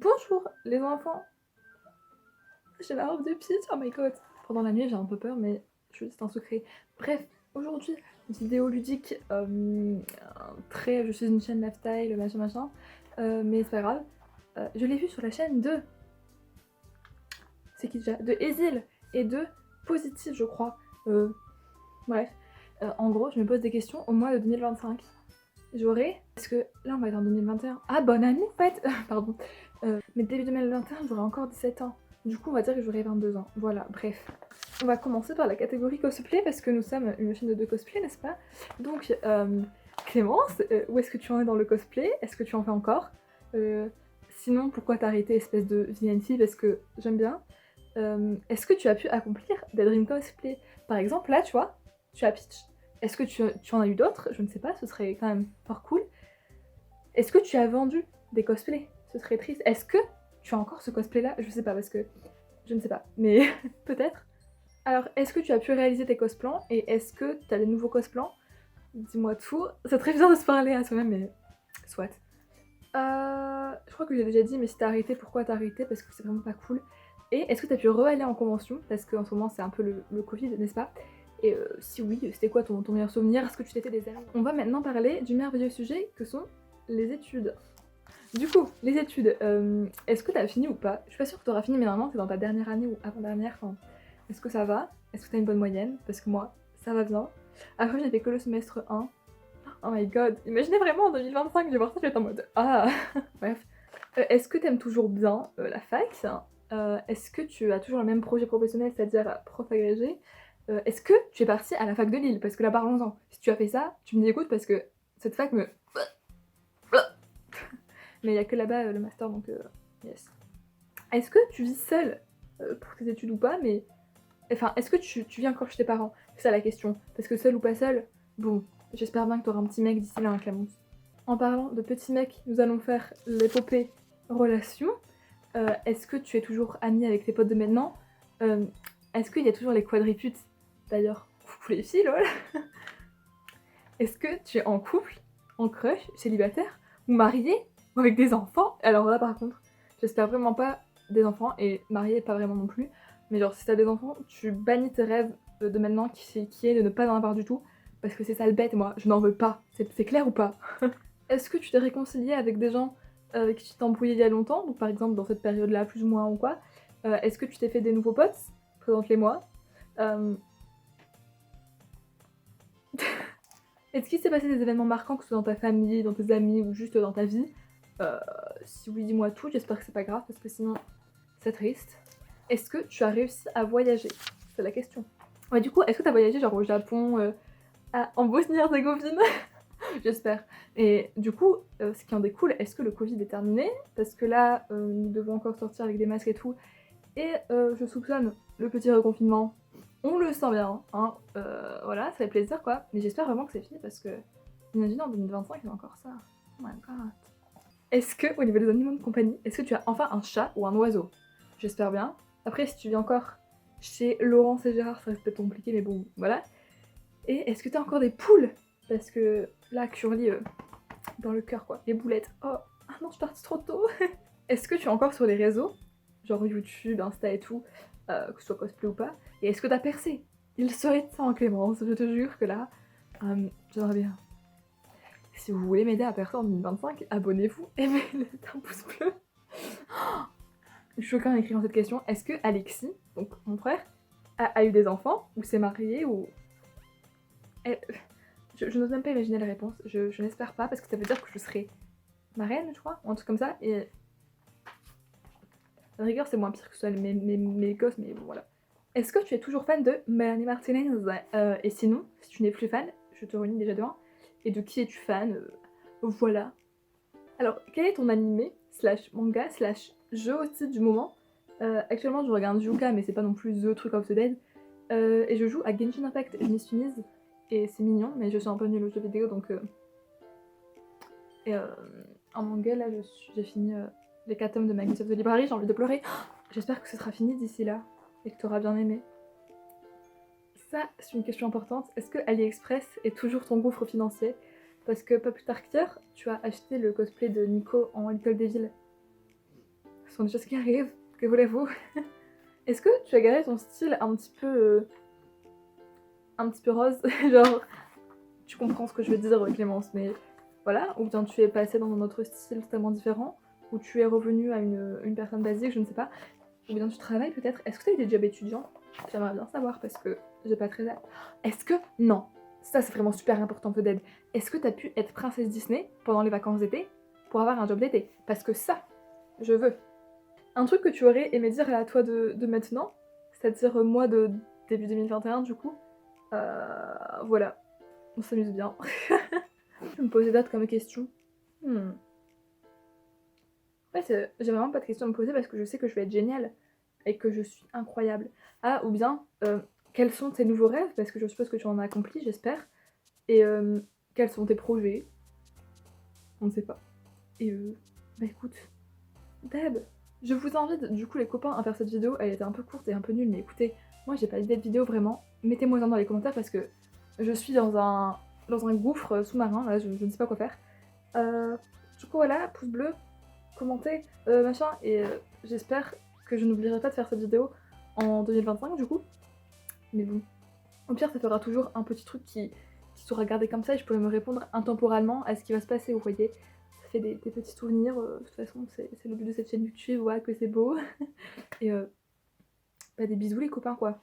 Bonjour les enfants, j'ai la robe de Peach, oh my god. Pendant la nuit j'ai un peu peur mais c'est un secret. Bref, aujourd'hui, vidéo ludique, très je suis une chaîne lifestyle, machin machin, mais c'est pas grave. Je l'ai vu sur la chaîne de... C'est qui déjà? De Ezil et de Positif je crois. Bref, en gros je me pose des questions au mois de 2025. J'aurai... Parce que là on va être en 2021. Ah bonne année en fait. Pardon. Mais début 2021 j'aurai encore 17 ans. Du coup on va dire que j'aurai 22 ans. Voilà, bref. On va commencer par la catégorie cosplay parce que nous sommes une chaîne de cosplay, n'est-ce pas? Donc Clémence, où est-ce que tu en es dans le cosplay? Est-ce que tu en fais encore? Sinon pourquoi t'as arrêté espèce de VNC? Parce que j'aime bien. Est-ce que tu as pu accomplir des dream cosplay? Par exemple là tu vois, tu as Peach. Est-ce que tu en as eu d'autres? Je ne sais pas, ce serait quand même fort cool. Est-ce que tu as vendu des cosplays? Ce serait triste. Est-ce que tu as encore ce cosplay là? Je sais pas parce que je ne sais pas, mais peut-être. Alors, est-ce que tu as pu réaliser tes cosplans et est-ce que tu as des nouveaux cosplans? Dis-moi tout. C'est très bizarre de se parler à soi-même, mais soit. Je crois que j'ai déjà dit, mais si t'as arrêté, pourquoi t'as arrêté? Parce que c'est vraiment pas cool. Et est-ce que t'as pu re-aller en convention? Parce qu'en ce moment, c'est un peu le Covid, n'est-ce pas? Et si oui, c'était quoi ton meilleur souvenir? Est-ce que tu t'étais des amis? On va maintenant parler du merveilleux sujet que sont les études. Du coup, les études, est-ce que t'as fini ou pas? Je suis pas sûre que t'auras fini, mais normalement, c'est dans ta dernière année ou avant-dernière. Enfin, est-ce que ça va? Est-ce que t'as une bonne moyenne? Parce que moi, ça va bien. Après, j'ai fait que le semestre 1. Oh my god, imaginez vraiment en 2025, je vais voir ça, je vais être en mode ah. Bref. Est-ce que t'aimes toujours bien la fac? Est-ce que tu as toujours le même projet professionnel, c'est-à-dire prof agrégé? Est-ce que tu es partie à la fac de Lille? Parce que là, parlons-en. Si tu as fait ça, tu me dis écoute parce que cette fac me... Mais il y a que là-bas le master, donc yes. Est-ce que tu vis seule pour tes études ou pas? Mais enfin, est-ce que tu vis encore chez tes parents? C'est ça la question. Parce que seule ou pas seule, bon, j'espère bien que t'auras un petit mec d'ici là, hein, Clémence. En parlant de petit mec, nous allons faire l'épopée relation. Est-ce que tu es toujours amie avec tes potes de maintenant? Est-ce qu'il y a toujours les quadriputes? D'ailleurs, coucou les filles, lol. Est-ce que tu es en couple, en crush, célibataire, ou marié, ou avec des enfants? Alors là par contre, j'espère vraiment pas des enfants, et marié pas vraiment non plus. Mais genre si t'as des enfants, tu bannis tes rêves de maintenant qui est de ne pas en avoir du tout. Parce que c'est ça le bête, moi, je n'en veux pas. C'est clair ou pas? Est-ce que tu t'es réconcilié avec des gens avec qui tu t'es embrouillé il y a longtemps? Donc par exemple dans cette période-là, plus ou moins ou quoi? Est-ce que tu t'es fait des nouveaux potes? Présente-les-moi. Est-ce qu'il s'est passé des événements marquants, que ce soit dans ta famille, dans tes amis ou juste dans ta vie? Si oui, dis-moi tout, j'espère que c'est pas grave parce que sinon c'est triste. Est-ce que tu as réussi à voyager? C'est la question. Ouais, du coup, est-ce que tu as voyagé genre au Japon, en Bosnie-Herzégovine? J'espère. Et du coup, ce qui en découle, est-ce que le Covid est terminé? Parce que là, nous devons encore sortir avec des masques et tout. Et je soupçonne le petit reconfinement. On le sent bien, hein. Voilà, ça fait plaisir quoi. Mais j'espère vraiment que c'est fini parce que, imagine en 2025, il y a encore ça. Oh my god. Est-ce que, au niveau des animaux de compagnie, est-ce que tu as enfin un chat ou un oiseau? J'espère bien. Après, si tu vis encore chez Laurence et Gérard, ça reste peut-être compliqué, mais bon, voilà. Et est-ce que tu as encore des poules? Parce que là, Curly, dans le cœur quoi. Les boulettes. Oh, ah non, je suis partie trop tôt. Est-ce que tu es encore sur les réseaux? Genre YouTube, Insta et tout, que ce soit cosplay ou pas. Et est-ce que t'as percé? Il serait temps, Clémence, je te jure que là, j'aimerais bien. Si vous voulez m'aider à percer en 2025, abonnez-vous et mettez un pouce bleu. Je suis choquée en écrivant cette question. Est-ce que Alexis, donc mon frère, a eu des enfants? Ou s'est marié? Ou... Je n'ose même pas imaginer la réponse. Je n'espère pas, parce que ça veut dire que je serai marraine, je crois, ou un truc comme ça. Et la rigueur, c'est moins pire que ce soit mes gosses, mais bon, voilà. Est-ce que tu es toujours fan de Melanie Martinez? Et sinon, si tu n'es plus fan, je te relis déjà de 1. Et de qui es-tu fan? Voilà. Alors, quel est ton animé, slash manga, slash jeu aussi du moment? Actuellement, je regarde Yuka, mais c'est pas non plus The Truc of the Dead. Et je joue à Genshin Impact, je m'y suis mise. Et c'est mignon, mais je suis un peu nulle aux jeux vidéo, donc... Et en manga, là, j'ai fini les 4 tomes de Magnus of the Library, j'ai envie de pleurer. J'espère que ce sera fini d'ici là, et que tu auras bien aimé. Ça, c'est une question importante. Est-ce que AliExpress est toujours ton gouffre financier? Parce que pas plus tard qu'hier, tu as acheté le cosplay de Nico en Little Devil. ce sont des choses qui arrivent, que voulez-vous. Est-ce que tu as gardé ton style un petit peu rose? Genre, tu comprends ce que je veux dire, Clémence, mais voilà. Ou bien tu es passée dans un autre style totalement différent, ou tu es revenue à une personne basique, je ne sais pas. Ou bien tu travailles peut-être. Est-ce que tu as eu des jobs étudiants? J'aimerais bien savoir parce que j'ai pas très hâte. Est-ce que... Non, ça c'est vraiment super important, Foded. Est-ce que tu as pu être princesse Disney pendant les vacances d'été pour avoir un job d'été? Parce que ça, je veux. Un truc que tu aurais aimé dire à toi de maintenant, c'est-à-dire moi de début 2021 du coup, voilà, on s'amuse bien. Je me posais d'autres comme question. En fait, j'ai vraiment pas de questions à me poser parce que je sais que je vais être géniale et que je suis incroyable. Ah, ou bien, quels sont tes nouveaux rêves? Parce que je suppose que tu en as accompli, j'espère. Et quels sont tes projets? On ne sait pas. Et bah écoute, Deb, je vous invite du coup les copains à faire cette vidéo. Elle était un peu courte et un peu nulle, mais écoutez, moi j'ai pas d'idée de vidéo vraiment. Mettez-moi dans les commentaires parce que je suis dans un gouffre sous-marin, là je ne sais pas quoi faire. Du coup voilà, pouce bleu, commentez, machin, et j'espère que je n'oublierai pas de faire cette vidéo en 2025 du coup. Mais bon, au pire ça fera toujours un petit truc qui sera gardé comme ça et je pourrai me répondre intemporellement à ce qui va se passer, vous voyez. Ça fait des petits souvenirs, de toute façon c'est le but de cette chaîne YouTube, voilà que c'est beau. Et bah des bisous les copains quoi.